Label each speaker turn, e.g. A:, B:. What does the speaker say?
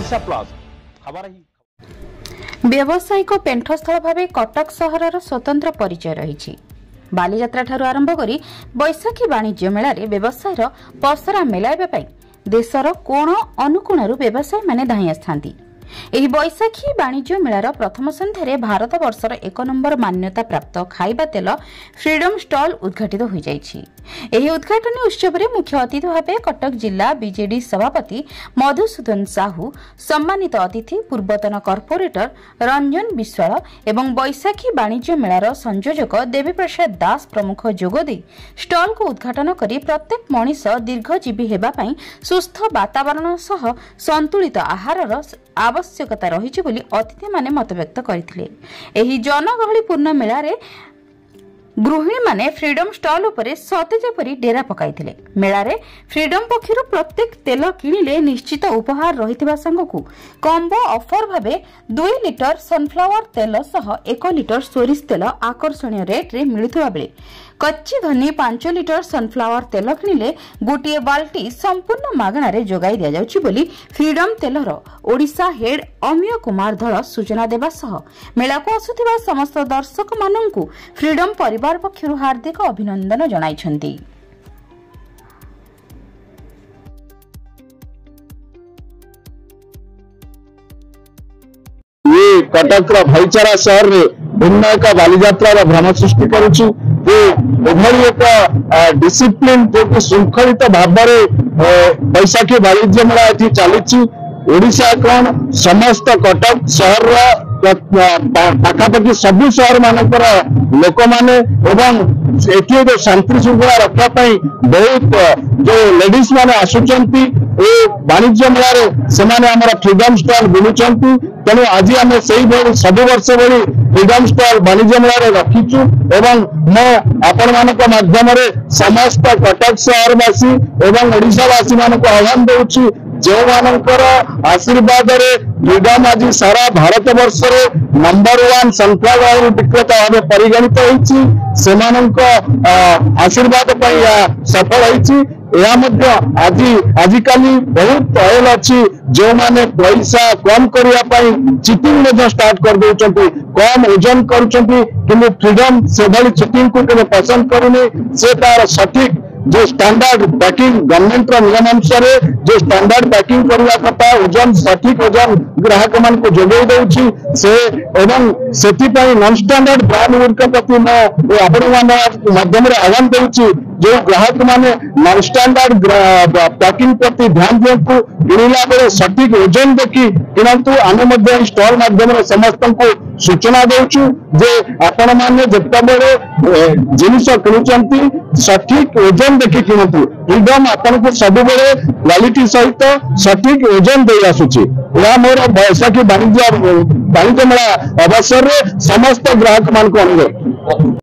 A: Odisha plus खबर ही
B: व्यावसायिक पेंठस्थल भाव कटक सहरर स्वतंत्र परिचय रही बालीजात्रा ठारू आरंभ करी बैशाखी वाणिज्य मेलार व्यवसायर पसरा मेलाइबा देशर कोण अनुकोणरू व्यवसायी माने धाई आसथांती। एही बैशाखी वाणिज्य मेलार प्रथम संध्यारे भारत वर्षर 1 नंबर मान्यता प्राप्त खाइबा तेल फ्रीडम स्टॉल उद्घाटित हो जाइछि। एही उद्घाटनी उत्सव में मुख्य अतिथि भाव कटक जिला बीजेडी सभापति मधुसूदन साहू, सम्मानित अतिथि पूर्वतन कॉर्पोरेटर रंजन विश्वाल एवं बैशाखी वाणिज्य मेलार संयोजक देवी प्रसाद दास प्रमुख जोगदे स्टॉल को उद्घाटन करी प्रत्येक मनीष दीर्घजीवी हेबा पई सुस्थ वातावरण सह संतुलित आहारर आवश्यकता रही बोली अतिथि माने मत व्यक्त करथिले। एही जनगहलीपूर्ण मेलारे गृहिणी माने फ्रीडम स्टॉल उपरे सतेज परी डेरा पकाइथिले। मेलारे फ्रीडम पक्षरु प्रत्येक तेल किनिले निश्चित उपहार रहितबा संगकु कॉम्बो ऑफर भाबे 2 लिटर सनफ्लावर तेल सह 1 लिटर सोरिष तेल आकर्षणीय रेट रे मिलुथबा बेले कच्ची घनी 5 लिटर सनफ्लावर तेल किनिले गोटे बाल्टी संपूर्ण मागणा रे जोगाई दिया जाउछि बोली फ्रीडम तेलर ओडिशा हेड अमिय कुमार धळ सूचना देबा सह मेला को आसुथिबा समस्त दर्शक माननकु फ्रीडम परिवार पक्षरु हार्दिक अभिनंदन जणाइछन्ती।
C: ये कटक भाईचारा शहर रे भिन्न एक बालीजात्रा भ्रम सृष्टि करुछि। एक डिसिप्लिन जो श्रृंखलित भाव में बैशाखी वाणिज्य मेला ये चली ओडिशा कौन समस्त कटक शहर पाखापाखि सबु शहर मानकर लोक माने एवं एठी जो शांति श्रृंखला रखापी बहुत जो लेडीज माने आसुचंती ए वाणिज्य मेला से फ्रीडम स्टॉल बुलुचंती। तेणु आज आम से सब वर्ष भली फ्रीडम स्टॉल वाणिज्य मेला रखीचु एवं मो आपण मानक माध्यम समस्त कटक शहरवासी एवं ओडिशावासी मानक आह्वान देउछि जो मानकर आशीर्वाद रे फ्रीडम आज सारा भारत वर्ष रे नंबर 1 सनफ्लावर विक्रेता भाव परिगणित होइछि से आशीर्वाद सफल होइछि। आजिकाली बहुत ऑयल अच्छी जो माने पैसा कम करने चिटिंग स्टार्ट कर दौरान कम ओजन कर फ्रीडम से भली चिटिंग को पसंद करूनी से तार सठिक जो स्टैंडर्ड पैकिंग गवर्नमेंट नियम अनुसार जो स्टैंडर्ड पैकिंग करने कथा ओजन सठिक ओजन ग्राहक मान को जोगे दौची से एवं से नॉन स्टैंडर्ड ब्रांड गुड़िक प्रति माध्यम आह्वान दूची जो ग्राहक माने नॉन स्टैंडर्ड पैकिंग प्रति ध्यान दिंतु किणला बेले सठिक ओजन देखी किणतु आम स्टॉल माध्यम समस्त को सूचना देउछु जे आपण माने जतबेले जिनिस किणुचंती सठिक ओजन देखि किणतु फ्रीडम आपन को सब बेले क्वालिटी सहित सठिक ओजन दे आसुची। या मोर बैशाखी वाणिज्य मेला अवसर रे समस्त ग्राहक मान को अनुरोध।